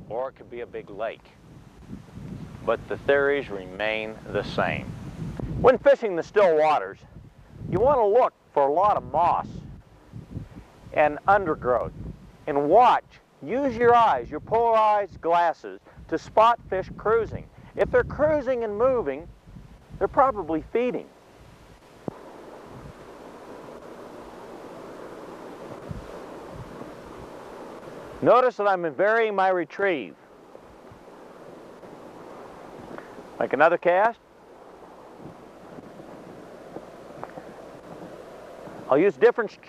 or it could be a big lake. But the theories remain the same. When fishing the still waters, you want to look for a lot of moss and undergrowth, and watch. Use your eyes, your polarized glasses, to spot fish cruising. If they're cruising and moving, they're probably feeding. Notice that I'm varying my retrieve. Make another cast. I'll use different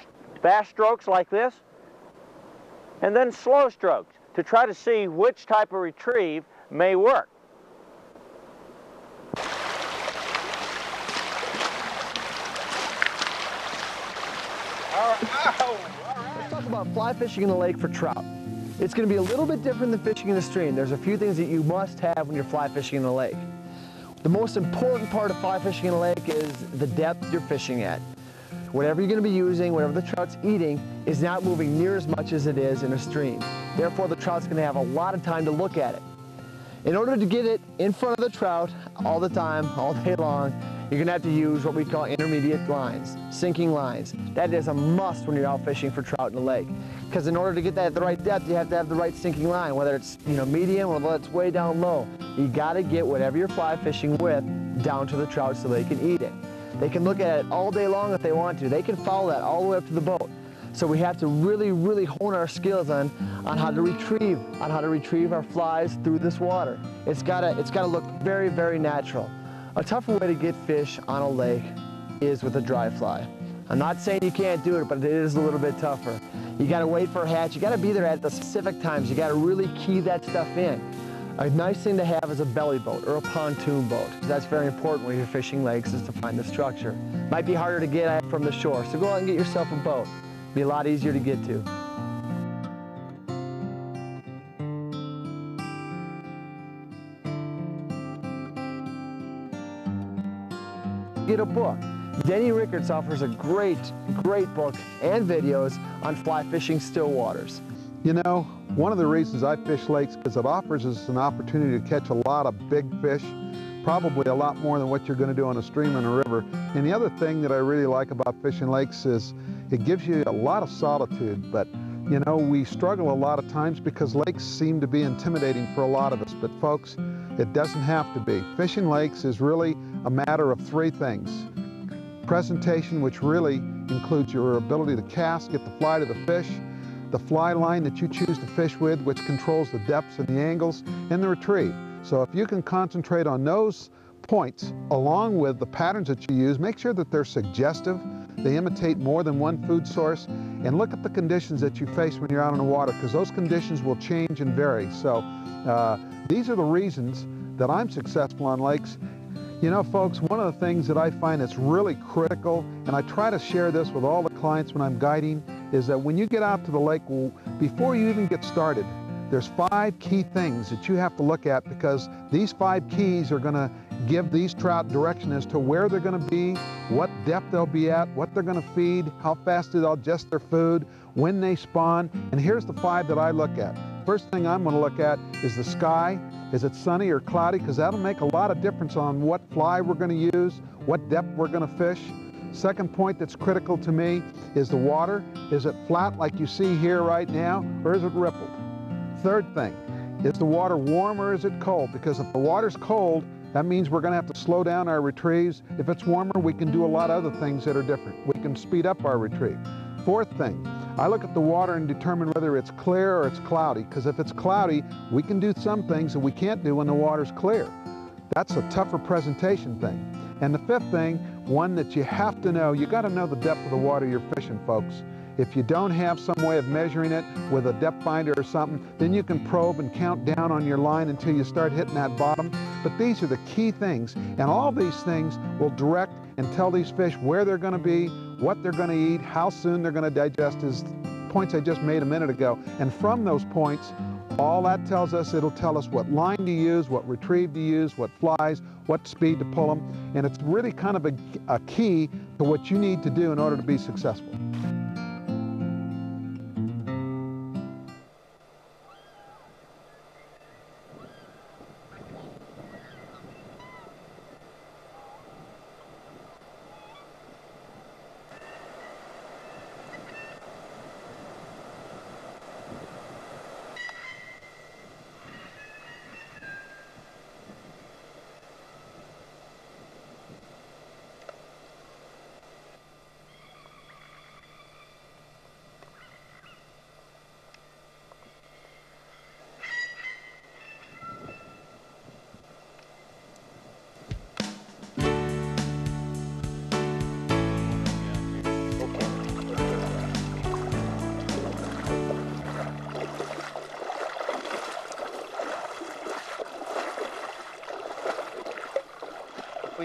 fast strokes like this, and then slow strokes to try to see which type of retrieve may work. Let's talk about fly fishing in the lake for trout. It's going to be a little bit different than fishing in the stream. There's a few things that you must have when you're fly fishing in the lake. The most important part of fly fishing in the lake is the depth you're fishing at. Whatever you're going to be using, whatever the trout's eating, is not moving near as much as it is in a stream. Therefore, the trout's going to have a lot of time to look at it. In order to get it in front of the trout all the time, all day long, you're going to have to use what we call intermediate lines, sinking lines. That is a must when you're out fishing for trout in the lake. Because in order to get that at the right depth, you have to have the right sinking line, whether it's medium or whether it's way down low. You got to get whatever you're fly fishing with down to the trout so they can eat it. They can look at it all day long if they want to. They can follow that all the way up to the boat. So we have to really, really hone our skills on how to retrieve our flies through this water. It's gotta look very, very natural. A tougher way to get fish on a lake is with a dry fly. I'm not saying you can't do it, but it is a little bit tougher. You gotta wait for a hatch. You gotta be there at the specific times. You gotta really key that stuff in. A nice thing to have is a belly boat or a pontoon boat. That's very important when you're fishing lakes, is to find the structure. Might be harder to get at from the shore, so go out and get yourself a boat. It'll be a lot easier to get to. Get a book. Denny Rickards offers a great book and videos on fly fishing still waters. You know, one of the reasons I fish lakes is it offers us an opportunity to catch a lot of big fish, probably a lot more than what you're going to do on a stream and a river. And the other thing that I really like about fishing lakes is it gives you a lot of solitude, but you know, we struggle a lot of times because lakes seem to be intimidating for a lot of us, but folks, it doesn't have to be. Fishing lakes is really a matter of three things. Presentation, which really includes your ability to cast, get the fly to the fish, the fly line that you choose to fish with, which controls the depths and the angles, and the retrieve. So if you can concentrate on those points along with the patterns that you use, make sure that they're suggestive, they imitate more than one food source, and look at the conditions that you face when you're out on the water, because those conditions will change and vary. So these are the reasons that I'm successful on lakes. You know, folks, one of the things that I find that's really critical, and I try to share this with all the clients when I'm guiding, is that when you get out to the lake, before you even get started, there's 5 key things that you have to look at, because these 5 keys are going to give these trout direction as to where they're going to be, what depth they'll be at, what they're going to feed, how fast they'll digest their food, when they spawn. And here's the 5 that I look at. First thing I'm going to look at is the sky. Is it sunny or cloudy? Because that'll make a lot of difference on what fly we're going to use, what depth we're going to fish. Second point that's critical to me is the water. Is it flat like you see here right now, or is it rippled? Third thing, is the water warm or is it cold? Because if the water's cold, that means we're going to have to slow down our retrieves. If it's warmer, we can do a lot of other things that are different. We can speed up our retrieve. Fourth thing, I look at the water and determine whether it's clear or it's cloudy, because if it's cloudy, we can do some things that we can't do when the water's clear. That's a tougher presentation thing. And the fifth thing, one that you have to know, you got to know the depth of the water you're fishing, folks. If you don't have some way of measuring it with a depth finder or something, then you can probe and count down on your line until you start hitting that bottom. But these are the key things, and all these things will direct and tell these fish where they're going to be, what they're going to eat, how soon they're going to digest, is points I just made a minute ago. And from those points, all that tells us, it'll tell us what line to use, what retrieve to use, what flies, what speed to pull them. And it's really kind of a key to what you need to do in order to be successful.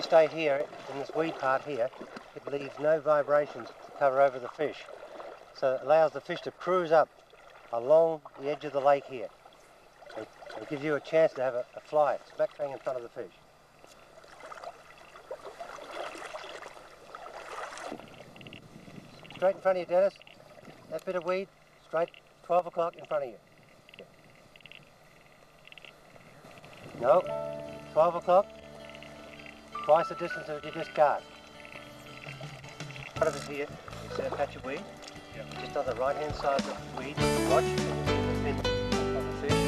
stay here, in this weed part here, it leaves no vibrations to cover over the fish. So it allows the fish to cruise up along the edge of the lake here. It gives you a chance to have a fly smack bang in front of the fish. Straight in front of you, Dennis. That bit of weed, straight 12 o'clock in front of you. No, 12 o'clock, twice the distance that you just cast. Part of it here, you see a patch of weed? Yep. Just on the right-hand side of the weed, watch, and you see the fin of the fish.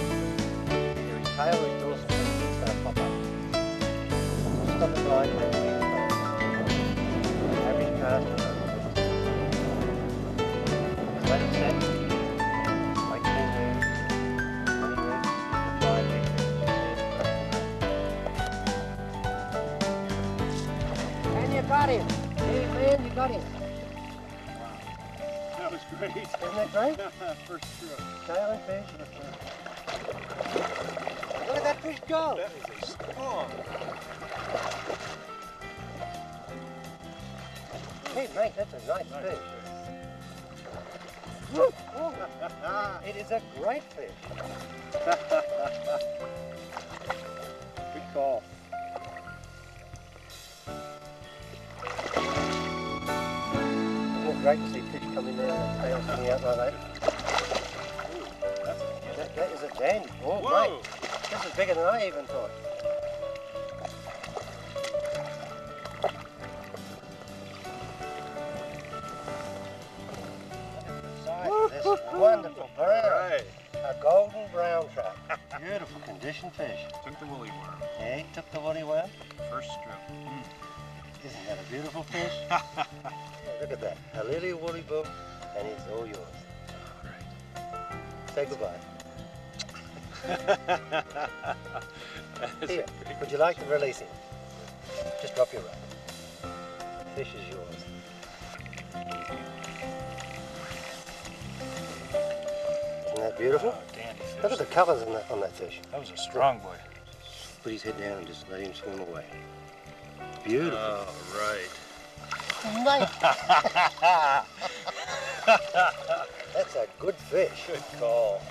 Either his tail or his dorsal fin is going to pop up. Just on the side, average cast. Let it set. Like 10 weeks, 20 weeks, 5 weeks. And you got him. Hey man, you got him. Wow. That was great. Isn't that great? First stroke. Tail and fish. Look at that fish go. That is a strong. Hey mate, that's a nice fish. It is a great fish. Good call. It's great to see fish come in there and their tails hanging out like that. Ooh, That is a dandy. Oh, whoa! mate. This is bigger than I even thought. This wonderful brown, Right. a golden brown trout. Beautiful conditioned fish. Took the woolly worm. Yeah, he took the woolly worm. First stroke. Isn't that a beautiful fish? Yeah, look at that. A lily woolly boom, and it's all yours. Say goodbye. Here, would you like to release him? Just drop your rod. Fish is yours. Isn't that beautiful? Oh, dandy fish. Look at the colours on that fish. That was a strong boy. Put his head down and just let him swim away. Beautiful. Oh, right. Mate. That's a good fish. Good call.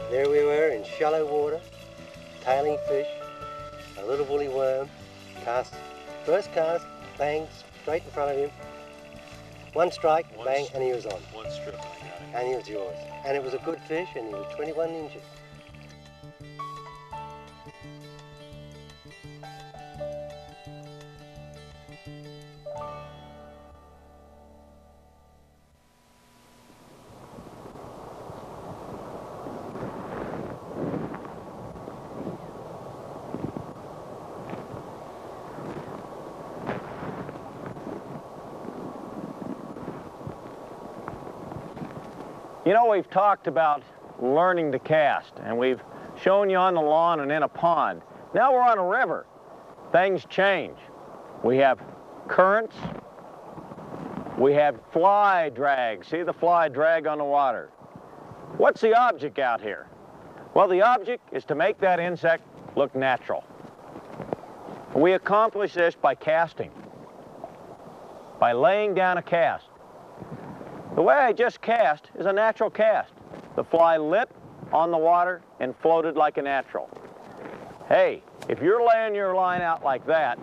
There we were in shallow water, tailing fish, a little woolly worm, cast, first cast, bang, straight in front of him. One strike, bang, and he was on. One strip, I got it. And he was yours. And it was a good fish, and he was 21 inches. You know, we've talked about learning to cast, and we've shown you on the lawn and in a pond. Now we're on a river. Things change. We have currents. We have fly drag. See the fly drag on the water. What's the object out here? Well, the object is to make that insect look natural. We accomplish this by casting, by laying down a cast. The way I just cast is a natural cast. The fly lit on the water and floated like a natural. Hey, if you're laying your line out like that,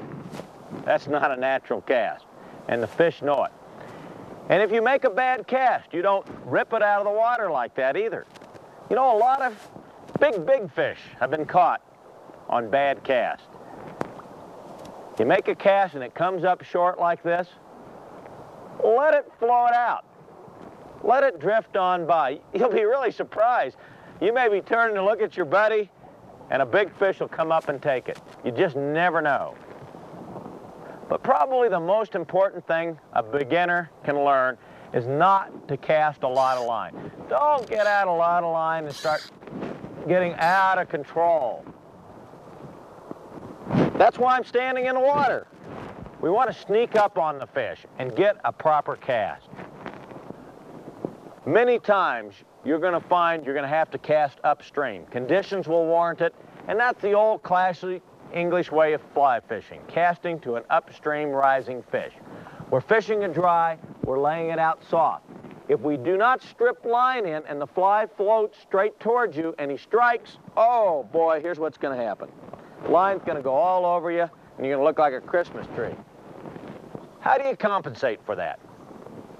that's not a natural cast, and the fish know it. And if you make a bad cast, you don't rip it out of the water like that either. You know, a lot of big fish have been caught on bad cast. You make a cast and it comes up short like this, let it float out. Let it drift on by. You'll be really surprised. You may be turning to look at your buddy, and a big fish will come up and take it. You just never know. But probably the most important thing a beginner can learn is not to cast a lot of line. Don't get out a lot of line and start getting out of control. That's why I'm standing in the water. We want to sneak up on the fish and get a proper cast. Many times you're going to find you're going to have to cast upstream. Conditions will warrant it, and that's the old classic English way of fly fishing, casting to an upstream rising fish. We're fishing it dry, we're laying it out soft. If we do not strip line in and the fly floats straight towards you and he strikes, oh boy, here's what's going to happen. The line's going to go all over you and you're going to look like a Christmas tree. How do you compensate for that?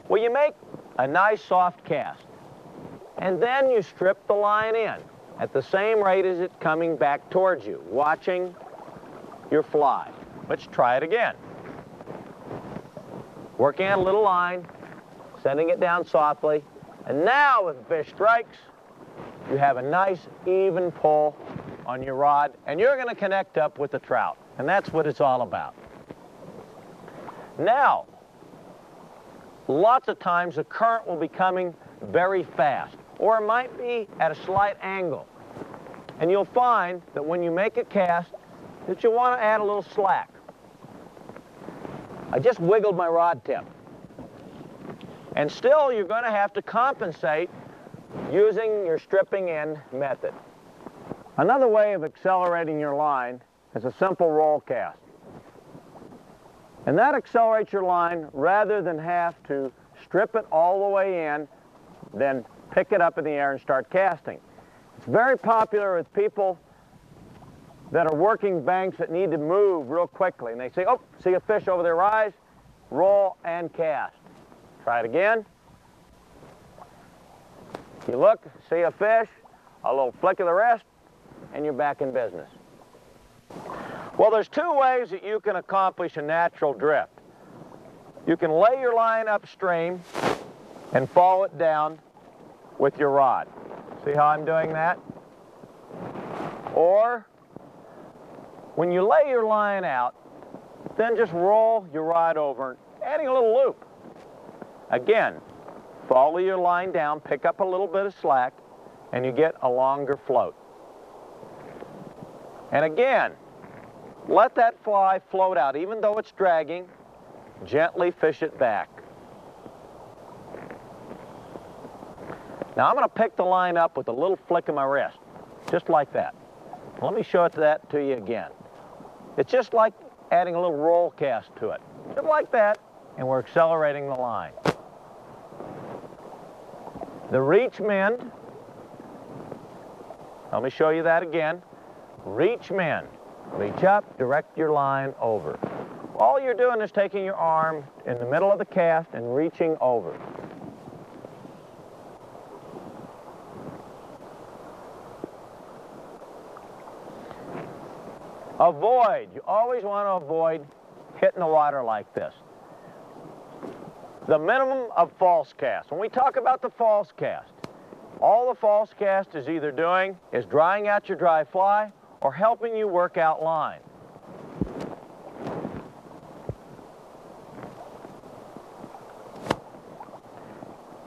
Well, you make a nice soft cast and then you strip the line in at the same rate as it's coming back towards you, watching your fly. Let's try it again. Working at a little line, sending it down softly, and now if the fish strikes, you have a nice even pull on your rod, and you're going to connect up with the trout, and that's what it's all about. Now, lots of times the current will be coming very fast, or it might be at a slight angle, and you'll find that when you make a cast that you want to add a little slack. I just wiggled my rod tip. And still, you're going to have to compensate using your stripping in method. Another way of accelerating your line is a simple roll cast. And that accelerates your line rather than have to strip it all the way in, then pick it up in the air and start casting. It's very popular with people that are working banks that need to move real quickly. And they say, oh, see a fish over there rise, roll and cast. Try it again. You look, see a fish, a little flick of the wrist, and you're back in business. Well, there's two ways that you can accomplish a natural drift. You can lay your line upstream and follow it down with your rod. See how I'm doing that? Or, when you lay your line out, then just roll your rod over, adding a little loop. Again, follow your line down, pick up a little bit of slack, and you get a longer float. And again, let that fly float out. Even though it's dragging, gently fish it back. Now I'm going to pick the line up with a little flick of my wrist, just like that. Let me show that to you again. It's just like adding a little roll cast to it, just like that, and we're accelerating the line. The reach mend, let me show you that again. Reach mend, reach up, direct your line over. All you're doing is taking your arm in the middle of the cast and reaching over. Avoid, you always want to avoid hitting the water like this. The minimum of false cast. When we talk about the false cast, all the false cast is either doing is drying out your dry fly or helping you work out line.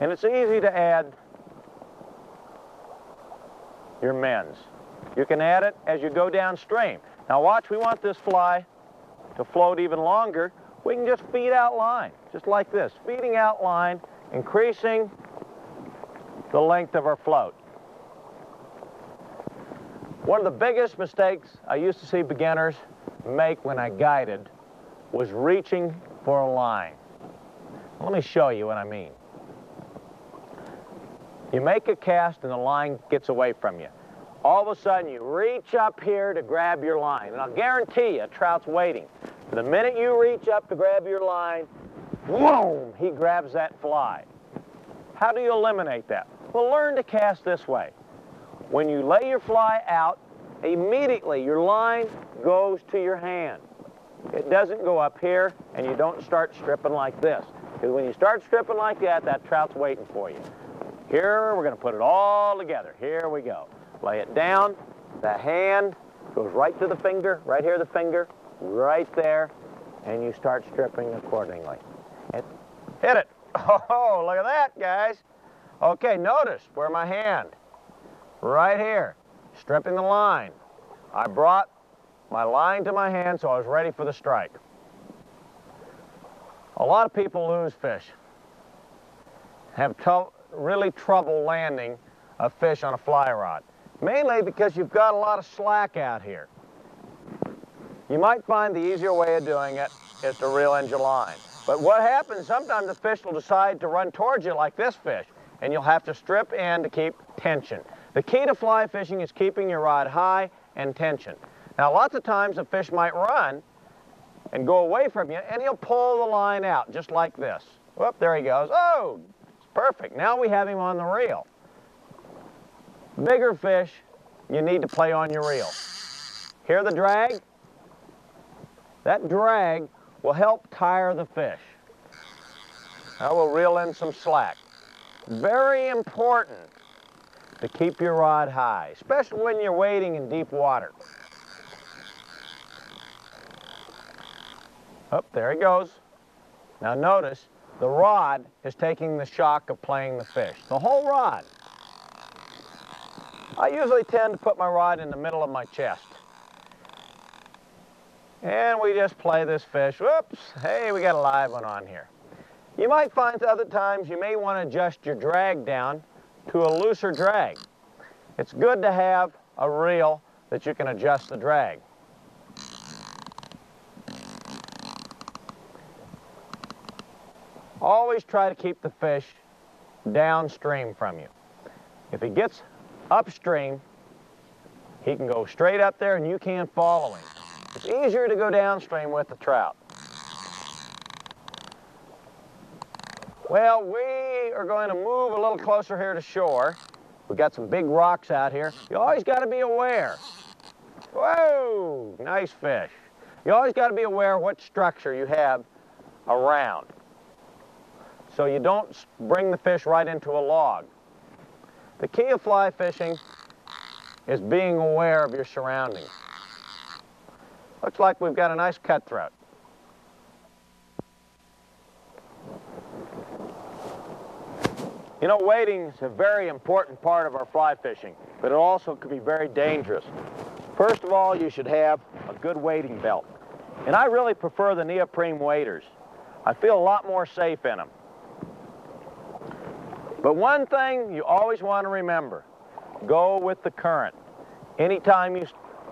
And it's easy to add your mends. You can add it as you go downstream. Now watch, we want this fly to float even longer. We can just feed out line, just like this. Feeding out line, increasing the length of our float. One of the biggest mistakes I used to see beginners make when I guided was reaching for a line. Let me show you what I mean. You make a cast and the line gets away from you. All of a sudden, you reach up here to grab your line. And I'll guarantee you, a trout's waiting. The minute you reach up to grab your line, boom, he grabs that fly. How do you eliminate that? Well, learn to cast this way. When you lay your fly out, immediately your line goes to your hand. It doesn't go up here, and you don't start stripping like this. Because when you start stripping like that, that trout's waiting for you. Here, we're going to put it all together. Here we go. Lay it down, the hand goes right to the finger, right here the finger, right there, and you start stripping accordingly. And hit it. Oh, look at that, guys. Okay, notice where my hand, right here, stripping the line. I brought my line to my hand so I was ready for the strike. A lot of people lose fish, have really trouble landing a fish on a fly rod. Mainly because you've got a lot of slack out here. You might find the easier way of doing it is to reel in your line. But what happens, sometimes the fish will decide to run towards you like this fish, and you'll have to strip in to keep tension. The key to fly fishing is keeping your rod high and tension. Now, lots of times a fish might run and go away from you, and he'll pull the line out just like this. Whoop, there he goes. Oh, it's perfect. Now we have him on the reel. Bigger fish, you need to play on your reel. Hear the drag? That drag will help tire the fish. Now we'll reel in some slack. Very important to keep your rod high, especially when you're wading in deep water. Oh, there he goes. Now notice, the rod is taking the shock of playing the fish. The whole rod. I usually tend to put my rod in the middle of my chest. And we just play this fish. Whoops, hey, we got a live one on here. You might find other times you may want to adjust your drag down to a looser drag. It's good to have a reel that you can adjust the drag. Always try to keep the fish downstream from you. If he gets upstream, he can go straight up there and you can't follow him. It's easier to go downstream with the trout. Well, we are going to move a little closer here to shore. We've got some big rocks out here. You always got to be aware. Whoa, nice fish. You always got to be aware of what structure you have around, so you don't bring the fish right into a log. The key of fly fishing is being aware of your surroundings. Looks like we've got a nice cutthroat. You know, wading is a very important part of our fly fishing, but it also can be very dangerous. First of all, you should have a good wading belt. And I really prefer the neoprene waders. I feel a lot more safe in them. But one thing you always want to remember, go with the current. Anytime you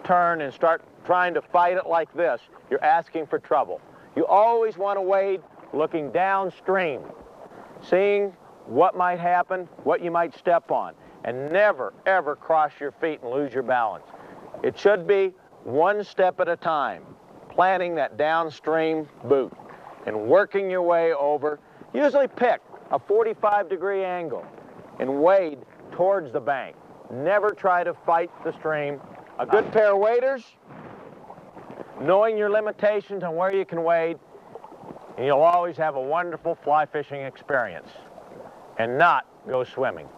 turn and start trying to fight it like this, you're asking for trouble. You always want to wade looking downstream, seeing what might happen, what you might step on, and never, ever cross your feet and lose your balance. It should be one step at a time, planting that downstream boot and working your way over. Usually pick a 45-degree angle and wade towards the bank. Never try to fight the stream. A good pair of waders, knowing your limitations on where you can wade, and you'll always have a wonderful fly fishing experience and not go swimming.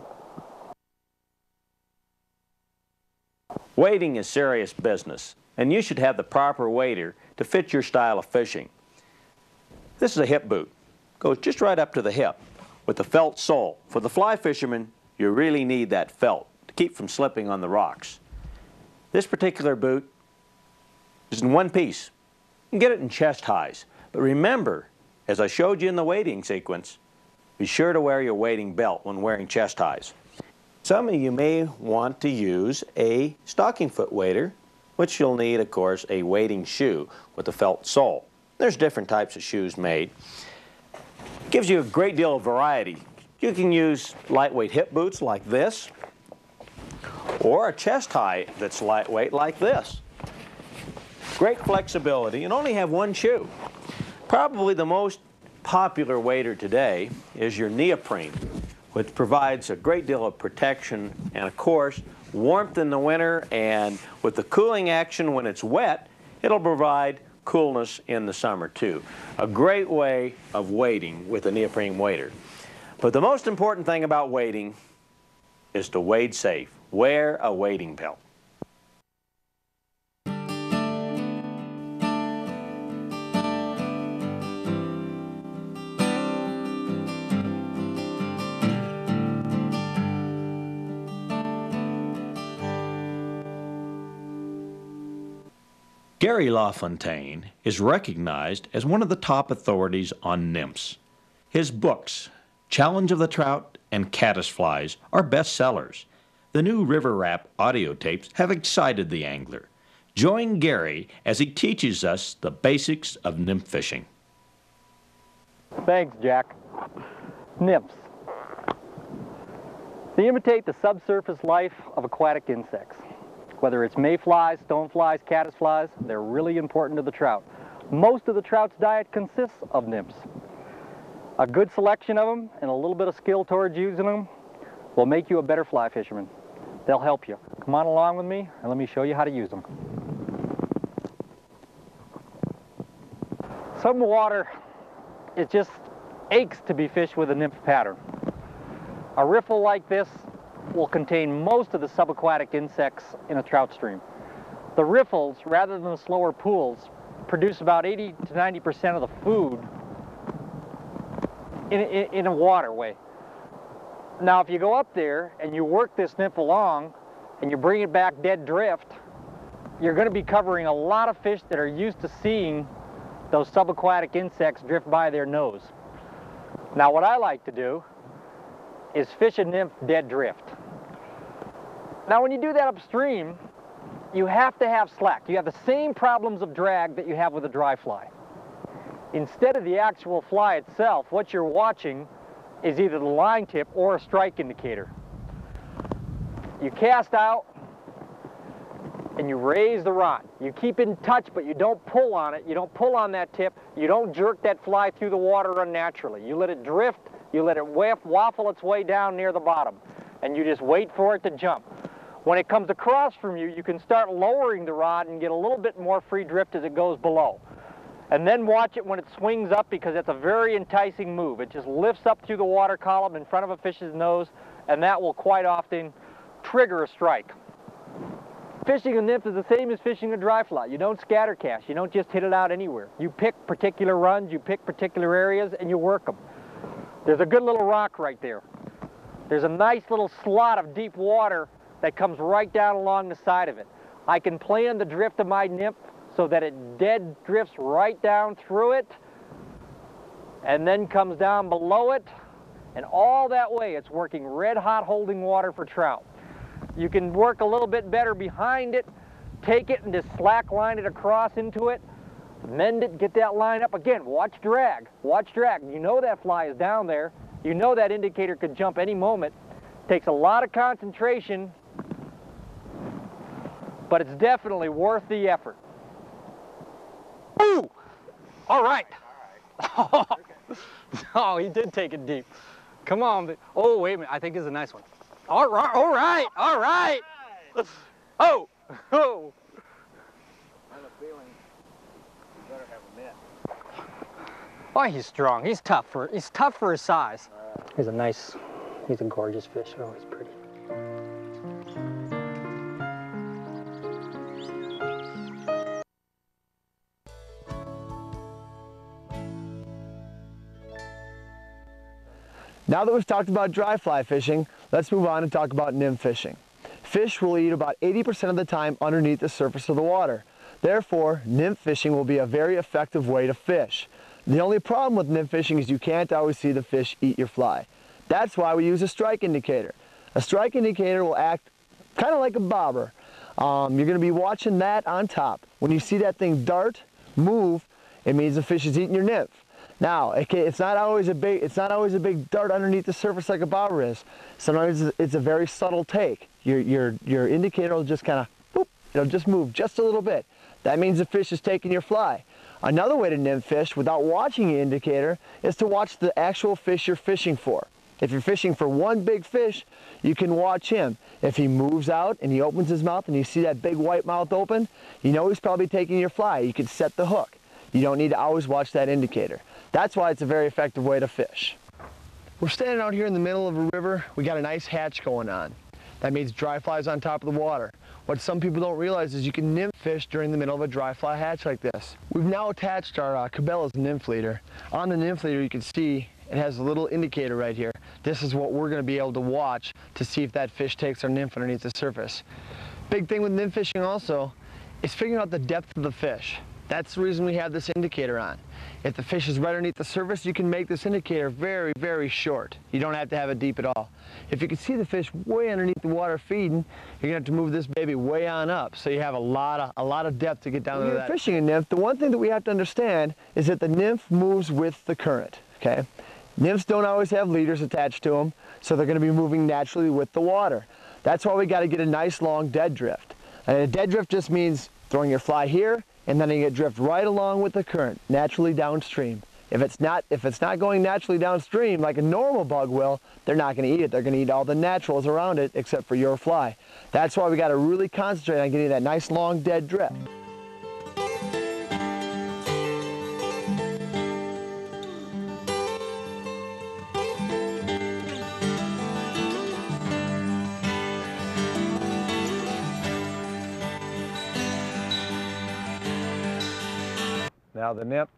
Wading is serious business, and you should have the proper wader to fit your style of fishing. This is a hip boot. Goes just right up to the hip with the felt sole. For the fly fisherman, you really need that felt to keep from slipping on the rocks. This particular boot is in one piece. You can get it in chest highs. But remember, as I showed you in the wading sequence, be sure to wear your wading belt when wearing chest highs. Some of you may want to use a stocking foot wader, which you'll need, of course, a wading shoe with a felt sole. There's different types of shoes made. Gives you a great deal of variety. You can use lightweight hip boots like this, or a chest high that's lightweight like this. Great flexibility, and only have one shoe. Probably the most popular wader today is your neoprene, which provides a great deal of protection and, of course, warmth in the winter, and with the cooling action when it's wet, it'll provide coolness in the summer too. A great way of wading with a neoprene wader. But the most important thing about wading is to wade safe. Wear a wading belt. Gary LaFontaine is recognized as one of the top authorities on nymphs. His books, Challenge of the Trout and Caddisflies, are bestsellers. The new River Rap audio tapes have excited the angler. Join Gary as he teaches us the basics of nymph fishing. Thanks, Jack. Nymphs. They imitate the subsurface life of aquatic insects. Whether it's mayflies, stoneflies, caddisflies, they're really important to the trout. Most of the trout's diet consists of nymphs. A good selection of them and a little bit of skill towards using them will make you a better fly fisherman. They'll help you. Come on along with me and let me show you how to use them. Some water, it just aches to be fished with a nymph pattern. A riffle like this will contain most of the subaquatic insects in a trout stream. The riffles, rather than the slower pools, produce about 80 to 90% of the food in a waterway. Now, if you go up there and you work this nymph along and you bring it back dead drift, you're going to be covering a lot of fish that are used to seeing those subaquatic insects drift by their nose. Now, what I like to do is fish a nymph dead drift. Now, when you do that upstream, you have to have slack. You have the same problems of drag that you have with a dry fly. Instead of the actual fly itself, what you're watching is either the line tip or a strike indicator. You cast out and you raise the rod. You keep in touch, but you don't pull on it. You don't pull on that tip. You don't jerk that fly through the water unnaturally. You let it drift. You let it waffle its way down near the bottom, and you just wait for it to jump. When it comes across from you, you can start lowering the rod and get a little bit more free drift as it goes below. And then watch it when it swings up, because it's a very enticing move. It just lifts up through the water column in front of a fish's nose, and that will quite often trigger a strike. Fishing a nymph is the same as fishing a dry fly. You don't scatter cast. You don't just hit it out anywhere. You pick particular runs, you pick particular areas, and you work them. There's a good little rock right there. There's a nice little slot of deep water that comes right down along the side of it. I can plan the drift of my nymph so that it dead drifts right down through it and then comes down below it, and all that way it's working red hot holding water for trout. You can work a little bit better behind it, take it and just slack line it across into it, mend it, get that line up. Again, watch drag, watch drag. You know that fly is down there. You know that indicator could jump any moment. Takes a lot of concentration, but it's definitely worth the effort. Ooh! All right. Oh, he did take it deep. Come on. Oh, wait a minute. I think this is a nice one. All right, all right, all right. Oh, oh. I have a feeling you better have a net. Oh, he's strong. He's tough for his size. He's a gorgeous fish. Oh, he's pretty. Now that we've talked about dry fly fishing, let's move on and talk about nymph fishing. Fish will eat about 80% of the time underneath the surface of the water. Therefore, nymph fishing will be a very effective way to fish. The only problem with nymph fishing is you can't always see the fish eat your fly. That's why we use a strike indicator. A strike indicator will act kind of like a bobber. You're going to be watching that on top. When you see that thing dart, move, it means the fish is eating your nymph. Now, it's not always a big dart underneath the surface like a bobber is. Sometimes it's a very subtle take. Your indicator will just kind of, boop, it'll just move just a little bit. That means the fish is taking your fly. Another way to nymph fish without watching the indicator is to watch the actual fish you're fishing for. If you're fishing for one big fish, you can watch him. If he moves out and he opens his mouth and you see that big white mouth open, you know he's probably taking your fly. You can set the hook. You don't need to always watch that indicator. That's why it's a very effective way to fish. We're standing out here in the middle of a river. We got a nice hatch going on. That means dry flies on top of the water. What some people don't realize is you can nymph fish during the middle of a dry fly hatch like this. We've now attached our Cabela's nymph leader. On the nymph leader you can see it has a little indicator right here. This is what we're going to be able to watch to see if that fish takes our nymph underneath the surface. Big thing with nymph fishing also is figuring out the depth of the fish. That's the reason we have this indicator on. If the fish is right underneath the surface, you can make this indicator very, very short. You don't have to have it deep at all. If you can see the fish way underneath the water feeding, you're gonna have to move this baby way on up, so you have a lot of depth to get down to that. Fishing a nymph, the one thing that we have to understand is that the nymph moves with the current, okay? Nymphs don't always have leaders attached to them, so they're gonna be moving naturally with the water. That's why we gotta get a nice long dead drift. And a dead drift just means throwing your fly here, and then you get drift right along with the current, naturally downstream. If it's not going naturally downstream like a normal bug will, they're not going to eat it. They're going to eat all the naturals around it except for your fly. That's why we got to really concentrate on getting that nice long dead drift. Now the nymph,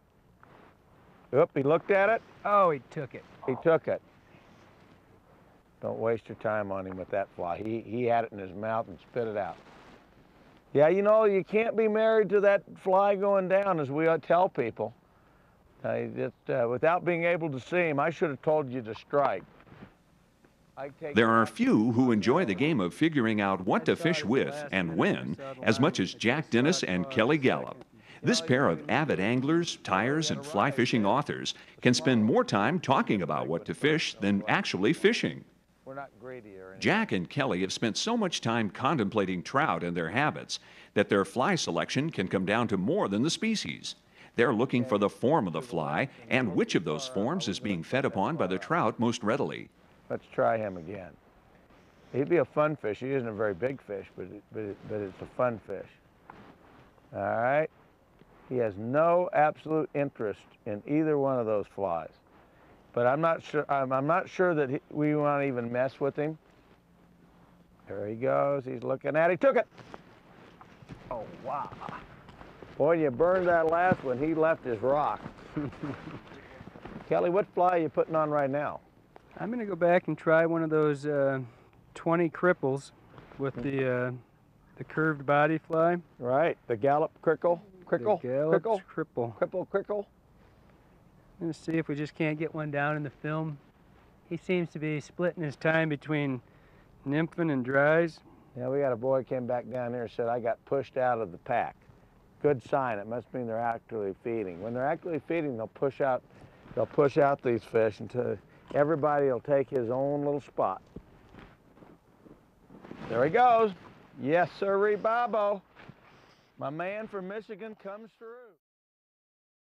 oop, he looked at it. Oh, he took it. He took it. Don't waste your time on him with that fly. He had it in his mouth and spit it out. Yeah, you know, you can't be married to that fly going down, as we tell people. Without being able to see him, I should have told you to strike. There are few who enjoy the game of figuring out what to fish with and when as much as Jack Dennis and Kelly Gallup. This pair of avid anglers, tyers, and fly fishing authors can spend more time talking about what to fish than actually fishing. Jack and Kelly have spent so much time contemplating trout and their habits that their fly selection can come down to more than the species. They're looking for the form of the fly and which of those forms is being fed upon by the trout most readily. Let's try him again. He'd be a fun fish. He isn't a very big fish, but it's a fun fish. All right. He has no absolute interest in either one of those flies. But I'm not sure that we want to even mess with him. There he goes. He's looking at it. He took it. Oh, wow. Boy, you burned that last one. He left his rock. Kelly, what fly are you putting on right now? I'm going to go back and try one of those 20 cripples with the curved body fly. Right, the Gallup crickle. Crickle? Crickle? Cripple. Crickle. I'm going to see if we just can't get one down in the film. He seems to be splitting his time between nymphing and dries. Yeah, we got a boy came back down here and said, I got pushed out of the pack. Good sign. It must mean they're actually feeding. When they're actually feeding, they'll push out these fish until everybody will take his own little spot. There he goes. Yes, sirree, Bobo. My man from Michigan comes through.